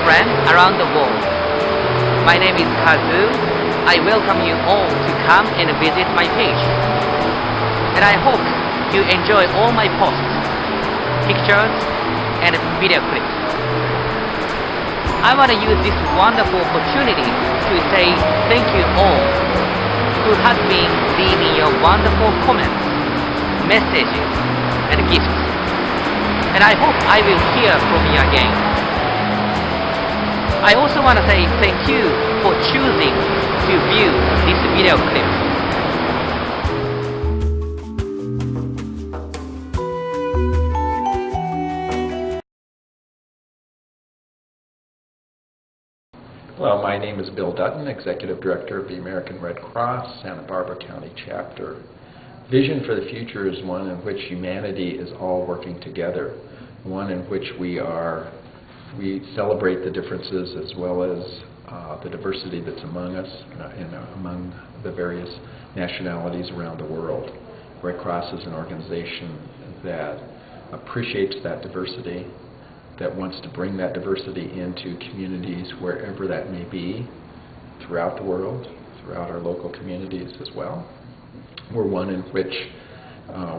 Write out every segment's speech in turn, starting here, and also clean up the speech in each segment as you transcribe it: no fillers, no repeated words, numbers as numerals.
friends around the world. My name is KAZU. I welcome you all to come and visit my page. And I hope you enjoy all my posts, pictures, and video clips. I want to use this wonderful opportunity to say thank you all who have been leaving your wonderful comments, messages, and gifts. And I hope I will hear from you again. I also want to say thank you for choosing to view this video clip. Well, my name is Bill Dutton, Executive Director of the American Red Cross, Santa Barbara County Chapter. Vision for the future is one in which humanity is all working together, one in which we celebrate the differences as well as the diversity that's among us and among the various nationalities around the world. Red Cross is an organization that appreciates that diversity, that wants to bring that diversity into communities wherever that may be throughout the world, throughout our local communities as well. We're one in which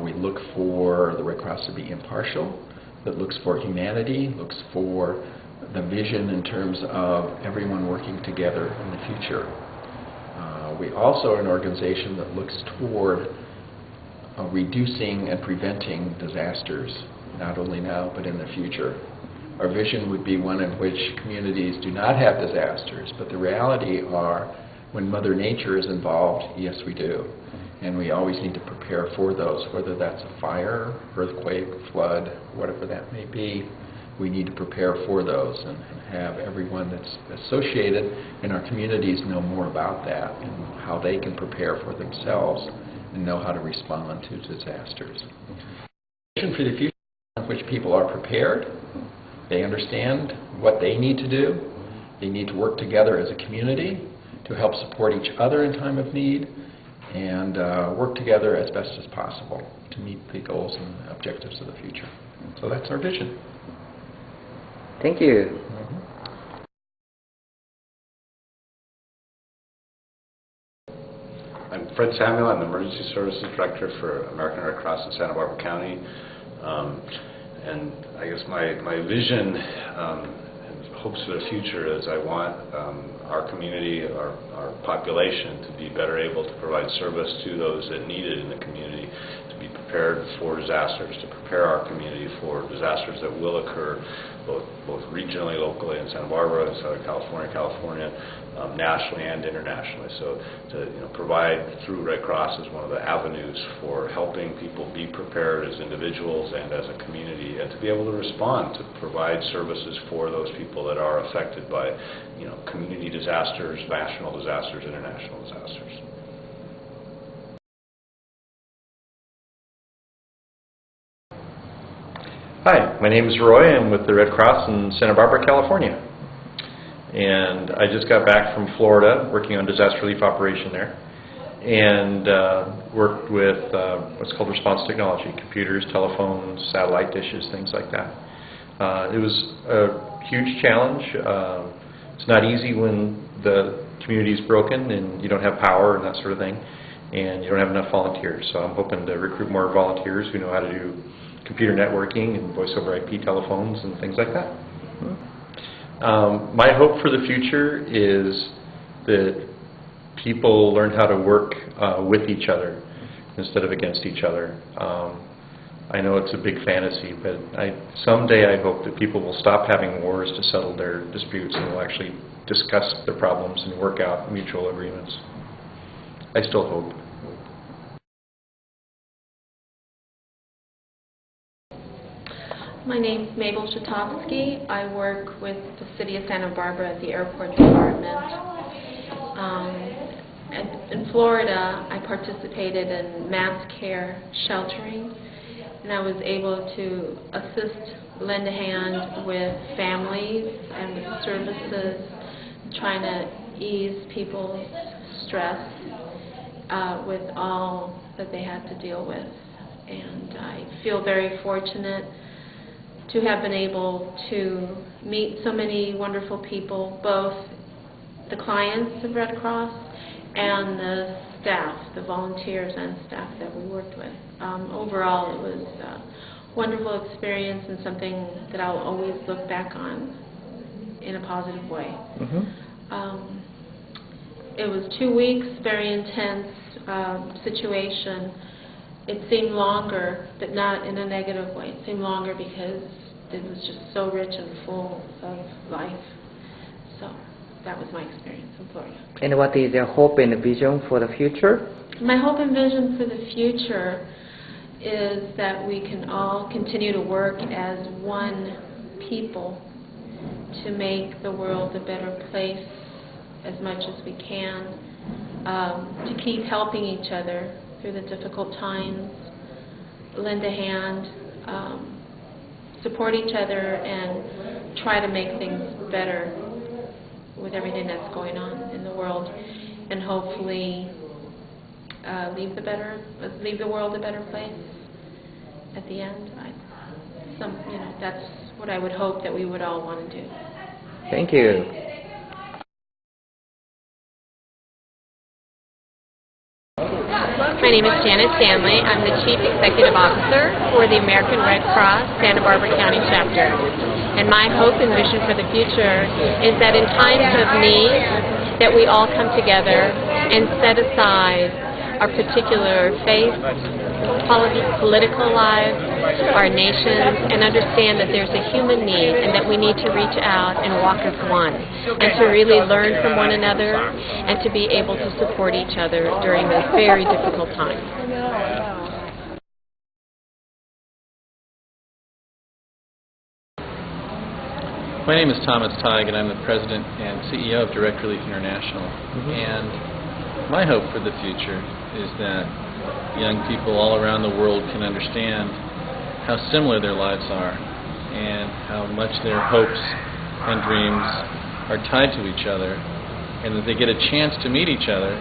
we look for the Red Cross to be impartial, that looks for humanity, looks for the vision in terms of everyone working together in the future. We also are an organization that looks toward reducing and preventing disasters, not only now but in the future. Our vision would be one in which communities do not have disasters, but the reality are when Mother Nature is involved, yes we do. And we always need to prepare for those, whether that's a fire, earthquake, flood, whatever that may be. We need to prepare for those and have everyone that's associated in our communities know more about that and how they can prepare for themselves and know how to respond to disasters. Vision for the future in which people are prepared. They understand what they need to do. They need to work together as a community to help support each other in time of need and work together as best as possible to meet the goals and objectives of the future. So that's our vision. Thank you. I'm Fred Samuel. I'm the Emergency Services Director for American Red Cross in Santa Barbara County. And I guess my vision and hopes for the future is I want our community, our population to be better able to provide service to those that need it in the community, to be prepared for disasters, to prepare our community for disasters that will occur both regionally, locally in Santa Barbara, Southern California, nationally and internationally. So to provide through Red Cross is one of the avenues for helping people be prepared as individuals and as a community, and to be able to respond, to provide services for those people that are affected by community disasters, national disasters, international disasters. Hi, my name is Roy. I'm with the Red Cross in Santa Barbara, California. And I just got back from Florida working on disaster relief operation there, and worked with what's called response technology, computers, telephones, satellite dishes, things like that. It was a huge challenge. It's not easy when the community is broken and you don't have power and that sort of thing, and you don't have enough volunteers. So I'm hoping to recruit more volunteers who know how to do computer networking and voice over IP telephones and things like that. My hope for the future is that people learn how to work with each other instead of against each other. I know it's a big fantasy, but someday I hope that people will stop having wars to settle their disputes and will actually discuss their problems and work out mutual agreements. I still hope. My name is Mabel Shatavsky. I work with the City of Santa Barbara at the Airport Department. In Florida, I participated in mass care sheltering, and I was able to assist, lend a hand with families and with services, trying to ease people's stress with all that they had to deal with. And I feel very fortunate to have been able to meet so many wonderful people, both the clients of Red Cross and the staff, the volunteers and staff that we worked with. Overall, it was a wonderful experience and something that I'll always look back on in a positive way. It was 2 weeks, very intense situation. It seemed longer, but not in a negative way. It seemed longer because it was just so rich and full of life. So that was my experience in Florida. And what is your hope and vision for the future? My hope and vision for the future is that we can all continue to work as one people to make the world a better place as much as we can, to keep helping each other through the difficult times, lend a hand, support each other, and try to make things better with everything that's going on in the world, and hopefully leave the world a better place at the end. That's what I would hope that we would all want to do. Thank you. My name is Stanley. I'm the Chief Executive Officer for the American Red Cross Santa Barbara County Chapter. And my hope and vision for the future is that in times of need, that we all come together and set aside our particular faith, political lives, our nations, and understand that there's a human need and that we need to reach out and walk as one, and to really learn from one another and to be able to support each other during those very difficult times. My name is Thomas Teig, and I'm the President and CEO of Direct Relief International. And my hope for the future is that young people all around the world can understand how similar their lives are and how much their hopes and dreams are tied to each other, and that they get a chance to meet each other,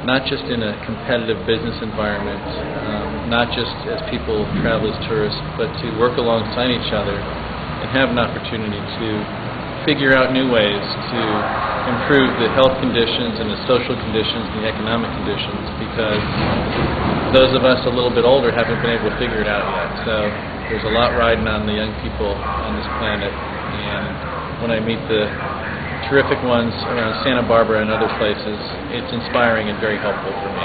not just in a competitive business environment, not just as people travel as tourists, but to work alongside each other and have an opportunity to figure out new ways to improve the health conditions and the social conditions and the economic conditions, because those of us a little bit older haven't been able to figure it out yet. So there's a lot riding on the young people on this planet, and when I meet the terrific ones around Santa Barbara and other places, it's inspiring and very helpful for me.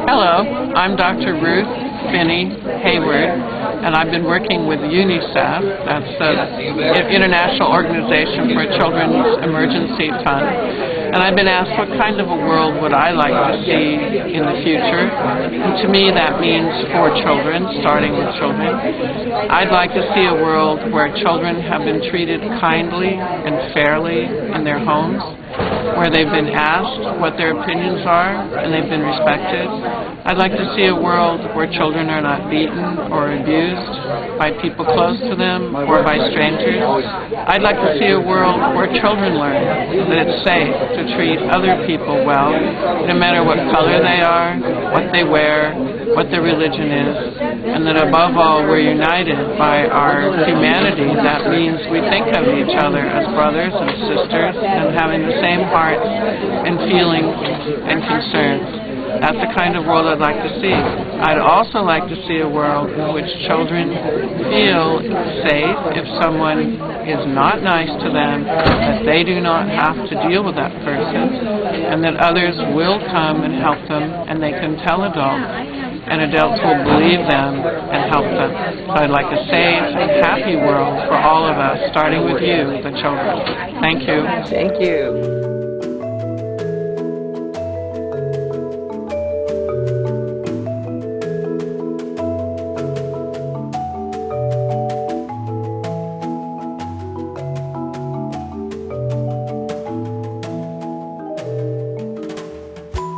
Hello, I'm Dr. Ruth Finney Hayward, and I've been working with UNICEF, that's the International Organization for Children's Emergency Fund, and I've been asked what kind of a world would I like to see in the future, and to me that means for children, starting with children. I'd like to see a world where children have been treated kindly and fairly in their homes, where they've been asked what their opinions are and they've been respected. I'd like to see a world where children are not beaten or abused by people close to them or by strangers. I'd like to see a world where children learn that it's safe to treat other people well, no matter what color they are, what they wear, what their religion is, and that above all we're united by our humanity. That means we think of each other as brothers and sisters and having the same hearts and feelings and concerns. That's the kind of world I'd like to see. I'd also like to see a world in which children feel safe if someone is not nice to them, that they do not have to deal with that person, and that others will come and help them, and they can tell adults, and adults will believe them and help them. So I'd like a safe and happy world for all of us, starting with you, the children. Thank you. Thank you.